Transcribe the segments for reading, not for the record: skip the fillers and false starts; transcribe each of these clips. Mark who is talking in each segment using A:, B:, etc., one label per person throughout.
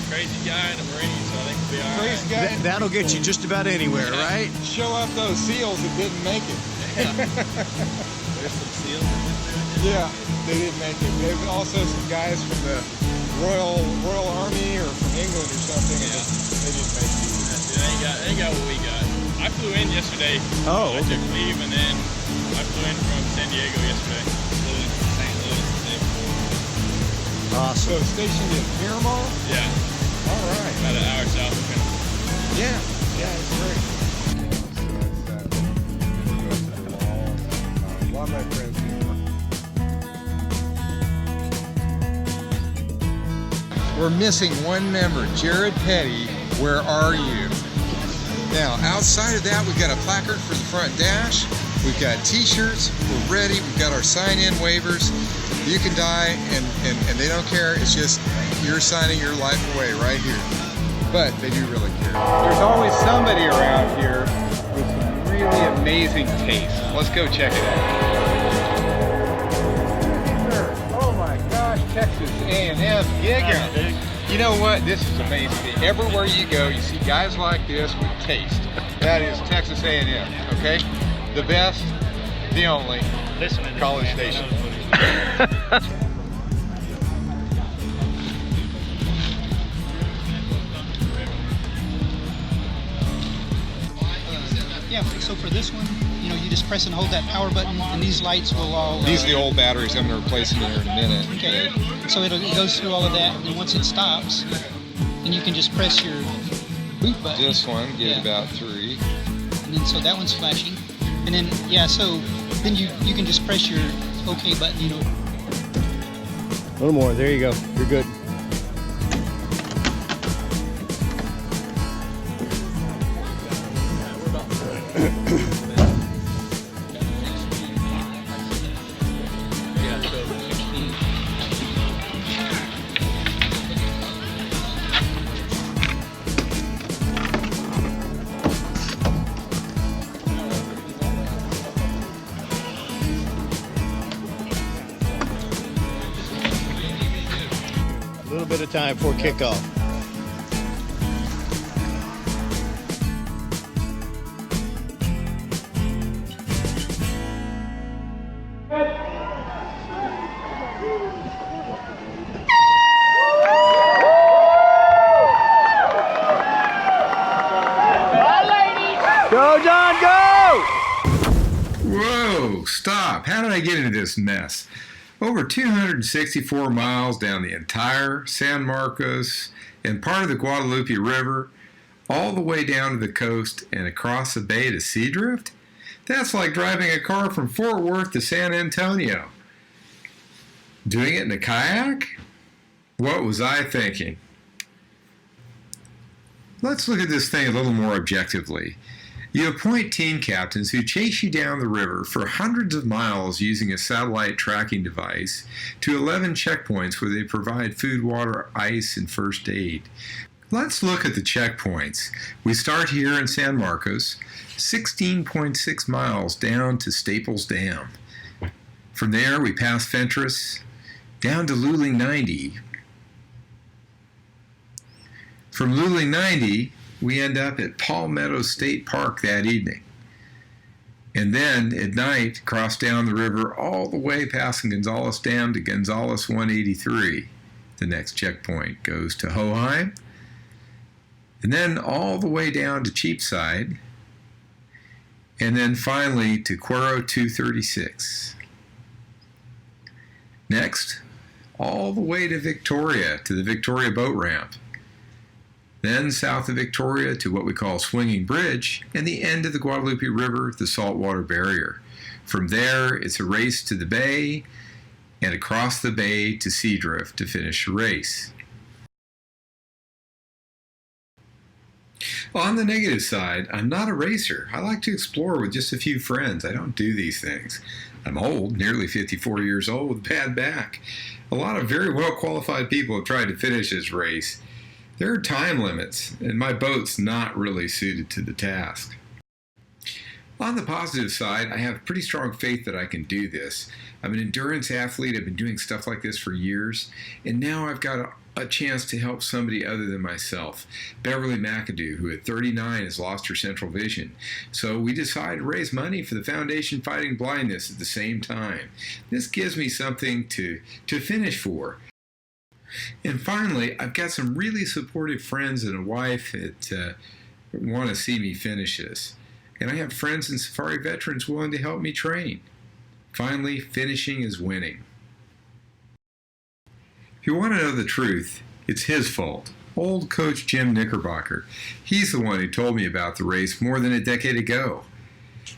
A: crazy guy in the Marines, so I think we'll be all right.
B: Crazy guy.
C: That'll get you just about anywhere, right?
B: Show up those SEALs that didn't make it.
A: Yeah. There's some seals that went through it.
B: Yeah, they didn't make it. There's also some guys from the Royal Army or from England or something, and they didn't make it either.
A: They ain't got what we got. I flew in yesterday.
C: Oh,
A: I took leave, and then I flew in from San Diego yesterday. Flew in from St. Louis the day before.
C: awesome.
B: So stationed in Miramar?
A: Yeah,
B: All right.
A: about an hour south of him.
B: Yeah, it's great. A lot of my friends do. We're missing one member, Jared Petty. Where are you? Now, outside of that, we've got a placard for the front dash. We've got t-shirts. We're ready. We've got our sign-in waivers. You can die, and they don't care. It's just you're signing your life away right here. But they do really care. There's always somebody around here with some really amazing taste. Let's go check it out. Oh my gosh, Texas A&M gigging. You know what? This is amazing. Everywhere you go, you see guys like this with taste. That is Texas A&M, okay? The best, the only college station.
D: Yeah, so for this one, you know, you just press and hold that power button, and these lights will all...
B: These are the old batteries. I'm going to replace them here in a minute.
D: Okay, so it goes through all of that, and once it stops, then you can just press your boot button.
B: This one gives about 3.
D: And then, so that one's flashing. And then, yeah, so then you can just press your OK button, you know.
C: A little more. There you go. You're good. A little bit of time before kickoff. Go, John, go!
B: Whoa, stop. How did I get into this mess? Over 264 miles down the entire San Marcos and part of the Guadalupe River, all the way down to the coast and across the bay to Seadrift? That's like driving a car from Fort Worth to San Antonio. Doing it in a kayak? What was I thinking? Let's look at this thing a little more objectively. You appoint team captains who chase you down the river for hundreds of miles using a satellite tracking device to 11 checkpoints where they provide food, water, ice, and first aid. Let's look at the checkpoints. We start here in San Marcos, 16.6 miles down to Staples Dam. From there, we pass Fentress, down to Luling 90. From Luling 90, we end up at Palmetto State Park that evening. And then at night, cross down the river all the way past Gonzales Dam to Gonzales 183. The next checkpoint goes to Hoheim. And then all the way down to Cheapside. And then finally to Cuero 236. Next, all the way to Victoria, to the Victoria boat ramp. Then south of Victoria to what we call Swinging Bridge, and the end of the Guadalupe River, the saltwater barrier. From there, it's a race to the bay, and across the bay to Seadrift to finish the race. Well, on the negative side, I'm not a racer. I like to explore with just a few friends. I don't do these things. I'm old, nearly 54 years old, with a bad back. A lot of very well-qualified people have tried to finish this race. There are time limits, and my boat's not really suited to the task. On the positive side, I have pretty strong faith that I can do this. I'm an endurance athlete. I've been doing stuff like this for years, and now I've got a chance to help somebody other than myself. Beverly McAdoo, who at 39 has lost her central vision. So we decided to raise money for the Foundation Fighting Blindness at the same time. This gives me something to finish for. And finally, I've got some really supportive friends and a wife that want to see me finish this. And I have friends and safari veterans willing to help me train. Finally, finishing is winning. If you want to know the truth, it's his fault. Old coach Jim Knockerbocker. He's the one who told me about the race more than a decade ago.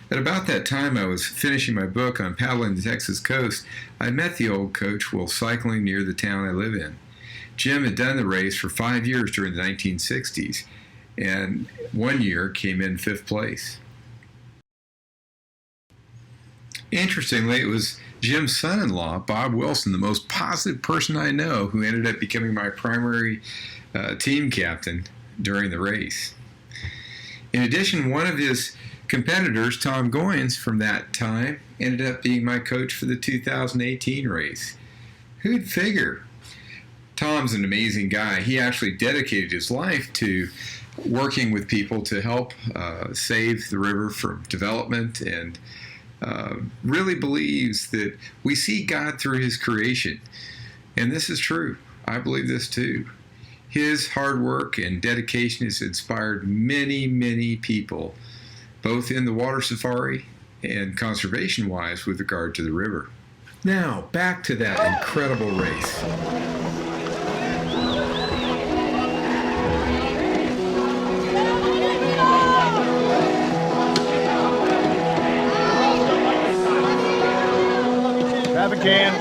B: At about that time, I was finishing my book on paddling the Texas coast. I met the old coach while cycling near the town I live in. Jim had done the race for 5 years during the 1960s, and 1 year came in 5th place. Interestingly, it was Jim's son-in-law, Bob Wilson, the most positive person I know, who ended up becoming my primary team captain during the race. In addition, one of his competitors, Tom Goynes, from that time, ended up being my coach for the 2018 race. Who'd figure? Tom's an amazing guy. He actually dedicated his life to working with people to help save the river from development, and really believes that we see God through his creation. And this is true. I believe this too. His hard work and dedication has inspired many, many people, both in the water safari and conservation-wise with regard to the river. Now, back to that incredible race.
C: Grab a can.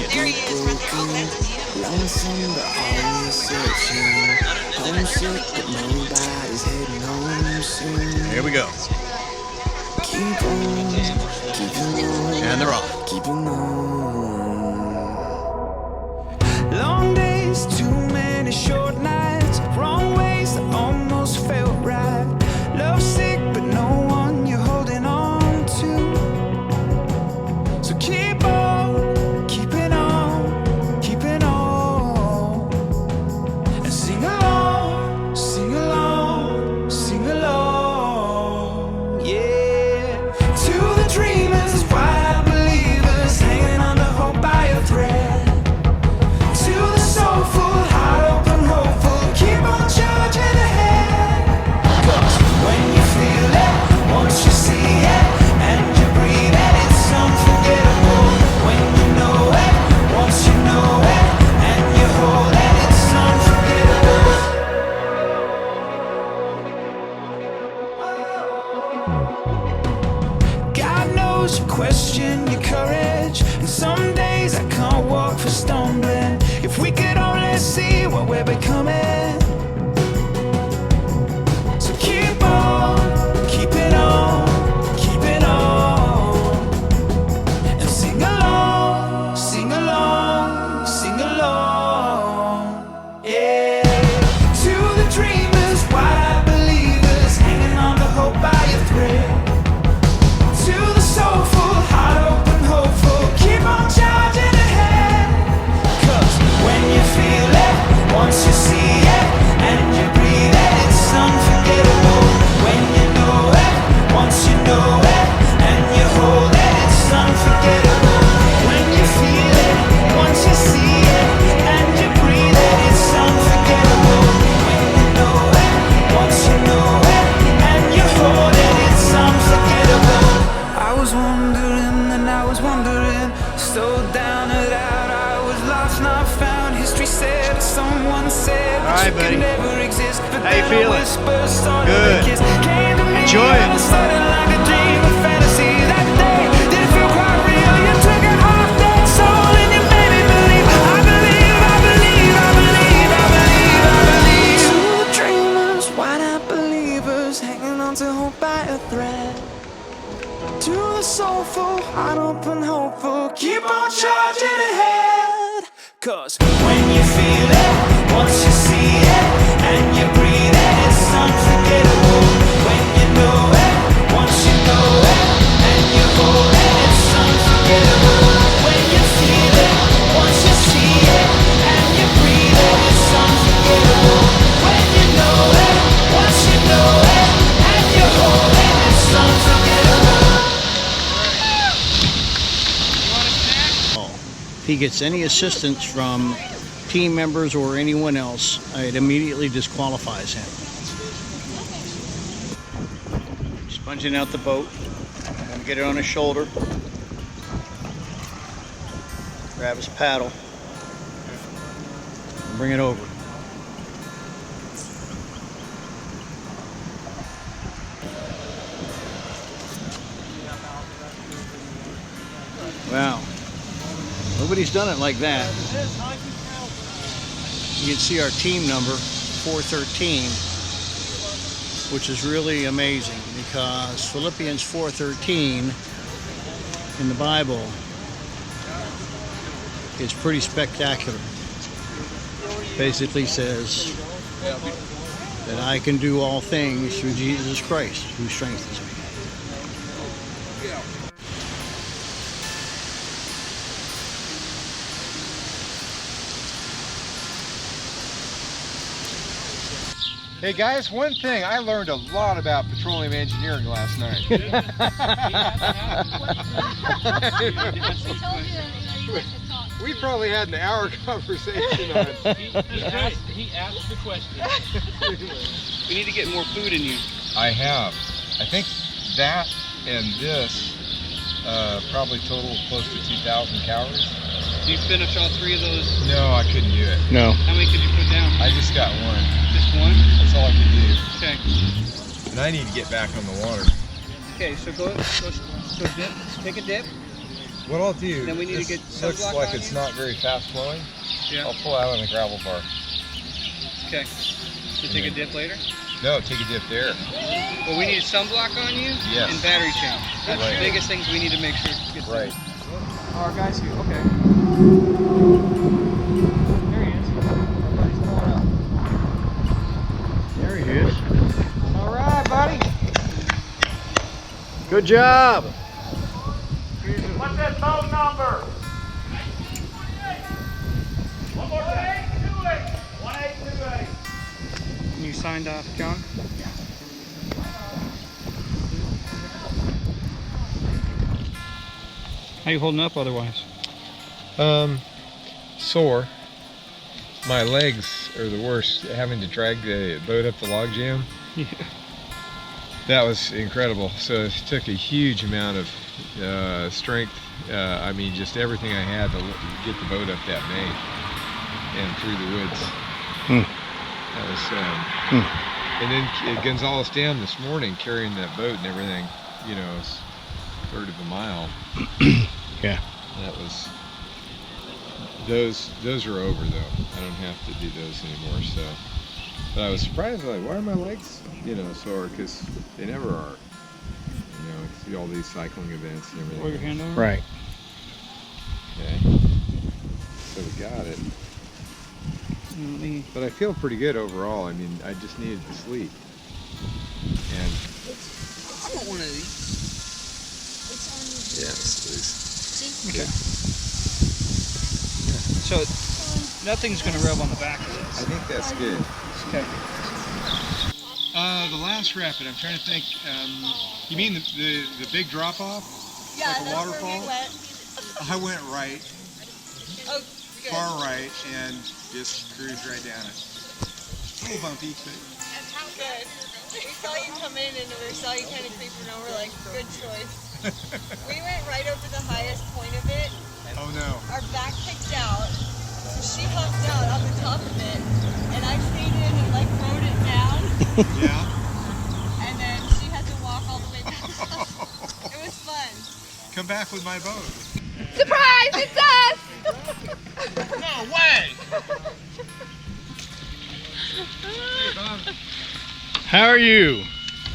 E: There he is, right there. Oh, that's him.
C: Here we go. And they're off.
E: Long days, too many short nights, wrong ways that almost felt right. Love sick, but no one you're holding on to. So keep on, keeping on, keeping on, and sing along, sing along, sing along, yeah. To the dreamers, wild believers, hanging on to hope by a thread. To the soulful, heart open, hopeful, keep on charging ahead. 'Cause when you feel it, once you see it, and you breathe it, it's unforgettable. When you know it, once you know it, and you hold it, it's unforgettable. God knows you question your courage, and some days I can't walk for stumbling. If we could only see what we're becoming. So keep on, keeping on, keeping on, and sing along, sing along, sing along, yeah. To the dreamers, wide believers, hanging on to hope by a thread. To the soulful, heart open, hopeful, keep on charging ahead. 'Cause when you feel it, once you see it, and you breathe it, it's unforgettable. When you know it, once you know it, and you hold it, it's unforgettable. When you feel it, once you see it, and you breathe it, it's unforgettable. When you know it, once you know it, and you hold it, it's unforgettable. I was wondering and I was wondering, so down and out, I was lost, not found. History said, someone said,
C: All right,
E: you
C: buddy.
E: could never exist. But
C: How you
E: then
C: feeling?
E: a whisper started
C: Good.
E: to kiss. Came to me
C: Enjoy it.
E: all of a sudden like a dream of fantasy. That day didn't feel quite real. You took it off that soul and you made me believe. I believe, I believe, I believe, I believe, I believe. To the dreamers, wide-eyed believers, hanging on to hope by a thread. To the soulful, heart open, hopeful, keep on charging ahead. 'Cause when you feel it, once you see it, and you breathe it, it's unforgettable.
C: he gets any assistance from team members or anyone else, it immediately disqualifies him. Sponging out the boat. I'm gonna get it on his shoulder. Grab his paddle. And bring it over. Wow. Nobody's done it like that. You can see our team number, 413, which is really amazing because Philippians 4:13 in the Bible is pretty spectacular. Basically says that I can do all things through Jesus Christ who strengthens me.
F: Hey guys, one thing, I learned a lot about petroleum engineering last night. We probably had an hour conversation on it.
A: He asked the question. We need to get more food in you.
F: I have. I think that and this probably total close to 2,000 calories.
A: Do you finish all 3 of those?
F: No, I couldn't do it.
C: No.
A: How many could you put down?
F: I just got one.
A: Just one?
F: That's all I could do.
A: Okay.
F: And I need to get back on the water.
A: Okay, so go dip. Take a dip.
F: What I'll do,
A: Then we need to
F: this
A: get
F: looks
A: sunblock
F: like
A: on
F: it's
A: you.
F: not very fast flowing.
A: Yeah.
F: I'll pull out on the gravel bar.
A: Okay. So take a dip later?
F: No, take a dip there.
A: Well, we need sunblock on you
F: Yes.
A: and battery change. That's
F: Right.
A: the biggest things we need to make sure to get
F: Right.
A: Our guys here. Okay. There he is. Everybody's pulling up.
C: There he is.
F: All right, buddy.
C: Good job.
G: What's that boat number? 1828. 1828.
A: You signed off, John? How you holding up otherwise?
F: Sore. My legs are the worst. Having to drag the boat up the log jam.
A: Yeah.
F: That was incredible. So it took a huge amount of strength. I mean, just everything I had to get the boat up that bank and through the woods. That was. And then at Gonzales Dam this morning, carrying that boat and everything. You know, it's a third of a mile.
C: Yeah.
F: That was. Those are over though. I don't have to do those anymore. So, but I was surprised. Like, why are my legs, sore? Because they never are. See all these cycling events and everything.
A: Hold your hand over.
C: Right.
F: Okay. So we got it. But I feel pretty good overall. I mean, I just needed to sleep. And
A: I want one of these.
F: yeah, please.
A: Okay. So nothing's going to rub on the back of this.
F: I think that's good.
A: Okay.
F: The last rapid, I'm trying to think. You mean the big drop off?
H: Yeah,
F: like a
H: that's
F: waterfall?
H: where we went.
F: I went right,
H: Oh, good.
F: far right, and just cruised right down it. A little bumpy, but
H: That's how good. We saw you come in and we saw you kind of creeping over, like, good choice. We went right over the highest point of it.
F: oh no.
H: Our back kicked out, so she hopped out on the top of it, and I stayed in and, like, rode it down,
F: Yeah.
H: and then she had to walk all the way back up. It was fun.
F: Come back with my boat.
H: Surprise! It's us!
F: No way!
C: How are you?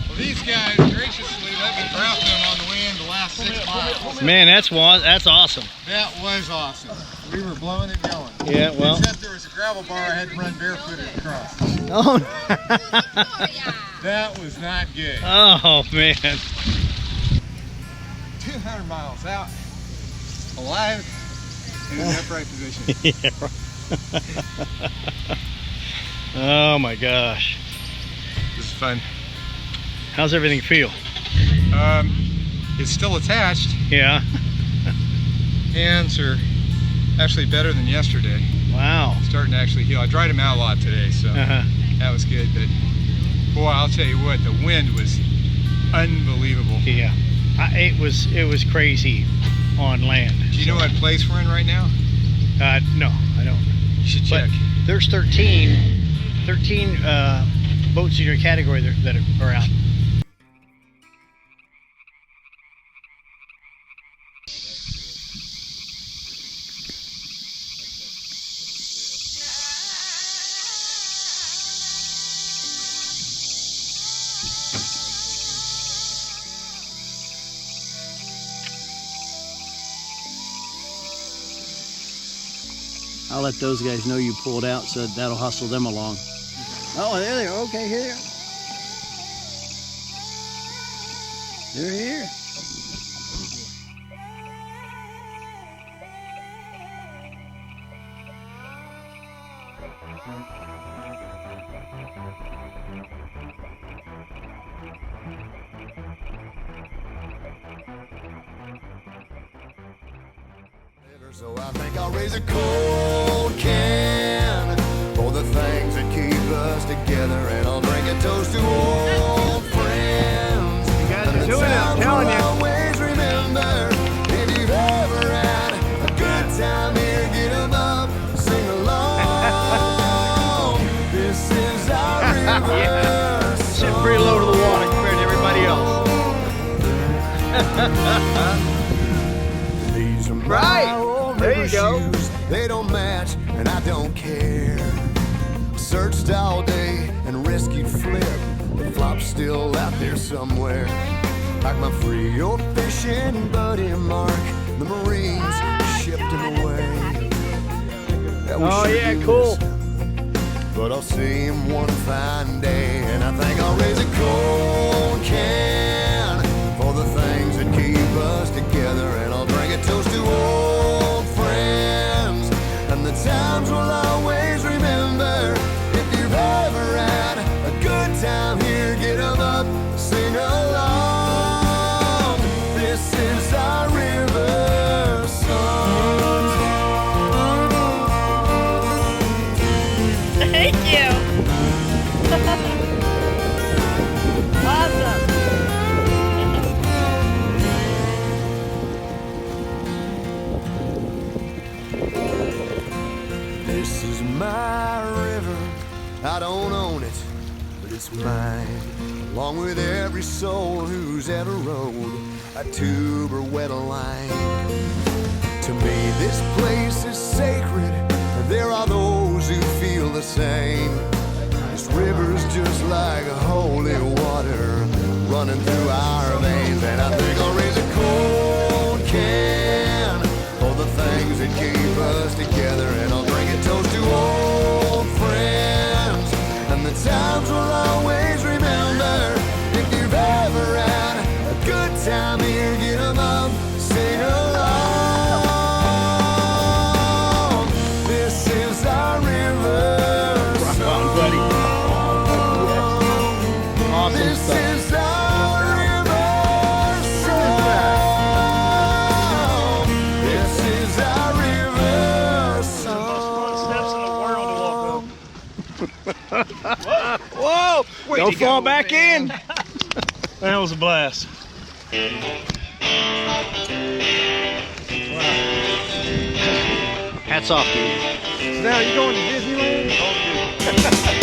F: Well, these guys graciously let me draft them on the way in the last 6 miles.
C: Man, that's awesome.
F: That was awesome. We were blowing and going.
C: Yeah, well.
F: Except there was a gravel bar I had to run barefooted across.
C: Oh.
F: That was not good.
C: Oh man.
F: 200 miles out, alive, in an upright position.
C: Oh my gosh.
F: This is fun.
C: How's everything feel?
F: It's still attached.
C: Yeah.
F: Hands are Actually better than yesterday.
C: Wow.
F: Starting to actually heal. I dried them out a lot today, so that was good. But boy, I'll tell you what, the wind was unbelievable.
C: Yeah, it was crazy on land.
F: Do you know what place we're in right now?
C: No, I don't.
F: You should check.
C: But there's 13 boats in your category that are out. I'll let those guys know you pulled out, so that'll hustle them along. Oh, there they are. Okay, here they are. They're here.
I: So I think I'll raise a cold can for the things that keep us together, and I'll drink a toast to old friends. You guys are doing it, I'm telling you. Always remember, if you've ever had a good time here, get 'em up, sing along. This is our river song.
C: Sitting pretty low to the water compared to everybody else.
I: These are
C: Right. There you go.
I: shoes. They don't match, and I don't care. Searched all day and rescued Flip. The flop's still out there somewhere. Like my Frio fishing buddy Mark. The Marines shipped him away. Yeah, we
C: Oh
I: sure
C: yeah,
I: do
C: cool.
I: miss him. But I'll see him one fine day, and I think I'll raise a cold can for the things that keep us together, and I'll drink a toast to old friends and the times we'll always remember. If you've ever had a good time here, get 'em up, sing along. This is our river song.
H: Thank you. Awesome.
I: This is my river, I don't own it, but it's mine. Along with every soul who's ever rowed a tube or wet a line. To me this place is sacred, and there are those who feel the same. This river's just like holy water running through our veins, and I think I'll raise a cold can for the things that keep us together, and I'll drink a toast to old friends and the times we'll always remember. If you've ever had a good time here, get 'em up, sing along. This is our river song.
C: buddy. Awesome
I: This
C: stuff.
I: is our river song. This is our river song.
C: Whoa! Don't fall back in.
G: That was a blast.
C: Hats off to you.
G: Now you going to Disneyland?